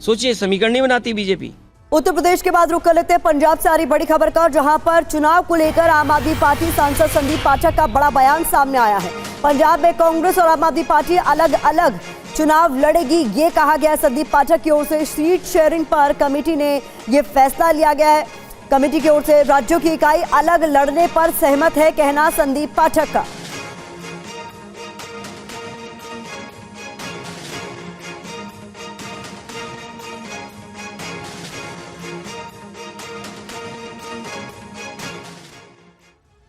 सोचिए, समीकरण नहीं बनाती बीजेपी। उत्तर प्रदेश के बाद रुक कर लेते हैं पंजाब से आ रही बड़ी खबर का, जहां पर चुनाव को लेकर आम आदमी पार्टी सांसद संदीप पाठक का बड़ा बयान सामने आया है। पंजाब में कांग्रेस और आम आदमी पार्टी अलग अलग चुनाव लड़ेगी, ये कहा गया है संदीप पाठक की ओर से। सीट शेयरिंग पर कमेटी ने ये फैसला लिया गया है। कमेटी की ओर से राज्यों की इकाई अलग लड़ने पर सहमत है, कहना संदीप पाठक का।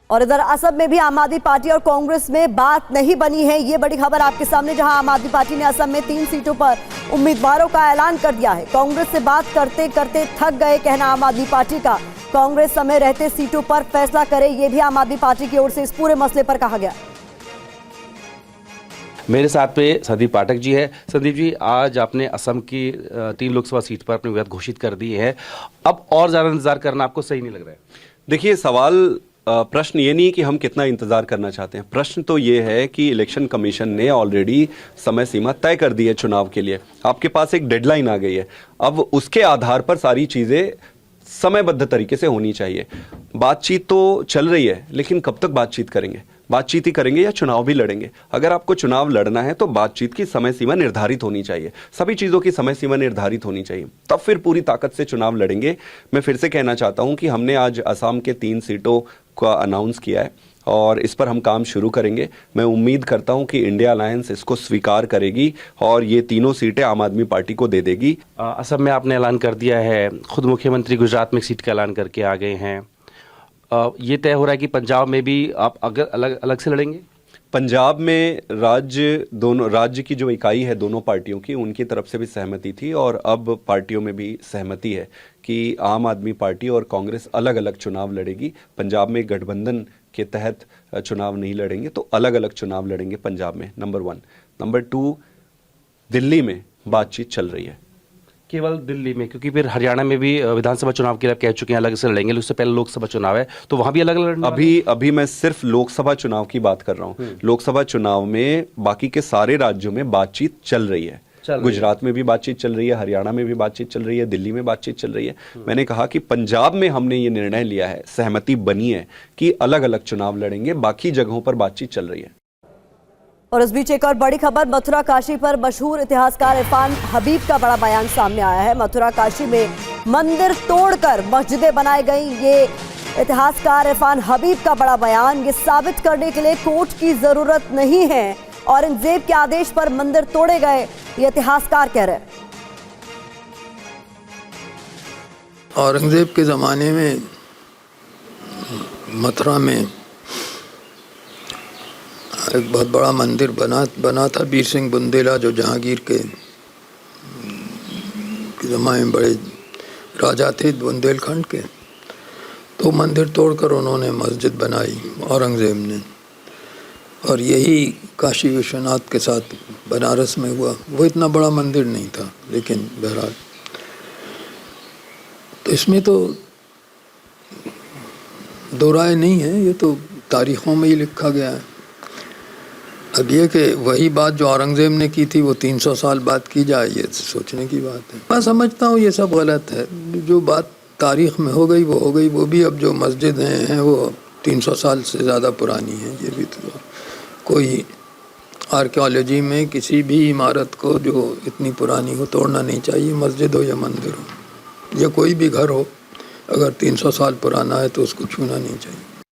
और इधर असम में भी आम आदमी पार्टी और कांग्रेस में बात नहीं बनी है, ये बड़ी खबर आपके सामने, जहां आम आदमी पार्टी ने असम में 3 सीटों पर उम्मीदवारों का ऐलान कर दिया है। कांग्रेस से बात करते करते थक गए, कहना आम आदमी पार्टी का। कांग्रेस समय रहते सीटों पर फैसला करे, ये भी आम आदमी पार्टी की ओर से इस पूरे मसले पर कहा गया। मेरे साथ पे संदीप पाठक जी है। संदीप जी, आज आपने असम की 3 लोकसभा सीट पर अपनी विजय घोषित कर दी है, अब और ज्यादा इंतजार करना आपको सही नहीं लग रहा है? देखिए, सवाल प्रश्न ये नहीं कि हम कितना इंतजार करना चाहते हैं, प्रश्न तो ये है कि इलेक्शन कमीशन ने ऑलरेडी समय सीमा तय कर दी है चुनाव के लिए। आपके पास एक डेडलाइन आ गई है, अब उसके आधार पर सारी चीजें समयबद्ध तरीके से होनी चाहिए। बातचीत तो चल रही है, लेकिन कब तक बातचीत करेंगे? बातचीत ही करेंगे या चुनाव भी लड़ेंगे? अगर आपको चुनाव लड़ना है तो बातचीत की समय सीमा निर्धारित होनी चाहिए, सभी चीज़ों की समय सीमा निर्धारित होनी चाहिए, तब फिर पूरी ताकत से चुनाव लड़ेंगे। मैं फिर से कहना चाहता हूं कि हमने आज असम के 3 सीटों का अनाउंस किया है और इस पर हम काम शुरू करेंगे। मैं उम्मीद करता हूं कि इंडिया अलायंस इसको स्वीकार करेगी और ये तीनों सीटें आम आदमी पार्टी को दे देगी। असम में आपने ऐलान कर दिया है, खुद मुख्यमंत्री गुजरात में एक सीट का ऐलान करके आ गए हैं। ये तय हो रहा है कि पंजाब में भी आप अगर अलग अलग से लड़ेंगे? पंजाब में राज्य की जो इकाई है दोनों पार्टियों की, उनकी तरफ से भी सहमति थी और अब पार्टियों में भी सहमति है कि आम आदमी पार्टी और कांग्रेस अलग अलग चुनाव लड़ेगी। पंजाब में गठबंधन के तहत चुनाव नहीं लड़ेंगे, तो अलग अलग चुनाव लड़ेंगे पंजाब में, नंबर 1। नंबर 2, दिल्ली में बातचीत चल रही है। केवल दिल्ली में? क्योंकि फिर हरियाणा में भी विधानसभा चुनाव के लिए कह चुके हैं अलग से लड़ेंगे, उससे पहले लोकसभा चुनाव है, तो वहां भी अलग अलग अभी मैं सिर्फ लोकसभा चुनाव की बात कर रहा हूं। लोकसभा चुनाव में बाकी के सारे राज्यों में बातचीत चल रही है। गुजरात में भी बातचीत चल रही है, हरियाणा में भी बातचीत चल रही है, दिल्ली में बातचीत चल रही है। मैंने कहा कि पंजाब में हमने ये निर्णय लिया है, सहमति बनी है कि अलग अलग चुनाव लड़ेंगे, बाकी जगहों पर बातचीत चल रही है। और इस बीच एक और बड़ी खबर, मथुरा काशी पर मशहूर इतिहासकार इरफान हबीब का बड़ा बयान सामने आया है। मथुरा काशी में मंदिर तोड़कर मस्जिदें बनाई गई, ये इतिहासकार इरफान हबीब का बड़ा बयान। ये साबित करने के लिए कोर्ट की जरूरत नहीं है, औरंगजेब के आदेश पर मंदिर तोड़े गए, ये इतिहासकार कह रहे हैं। औरंगजेब के ज़माने में मथुरा में एक बहुत बड़ा मंदिर बना था। वीर सिंह बुंदेला जो जहांगीर के ज़माने में बड़े राजा थे बुंदेलखंड के, तो मंदिर तोड़कर उन्होंने मस्जिद बनाई औरंगजेब ने। और यही काशी विश्वनाथ के साथ बनारस में हुआ। वो इतना बड़ा मंदिर नहीं था, लेकिन बहरहाल तो इसमें तो दो राय नहीं है, ये तो तारीखों में ही लिखा गया है। अब ये कि वही बात जो औरंगजेब ने की थी वो 300 साल बाद की जाए, ये सोचने की बात है। मैं समझता हूँ ये सब गलत है। जो बात तारीख में हो गई वो हो गई। वो भी अब जो मस्जिद हैं वो 300 साल से ज़्यादा पुरानी है। ये भी तो कोई आर्कियोलॉजी में किसी भी इमारत को जो इतनी पुरानी हो तोड़ना नहीं चाहिए, मस्जिद हो या मंदिर हो या कोई भी घर हो, अगर 300 साल पुराना है तो उसको छूना नहीं चाहिए।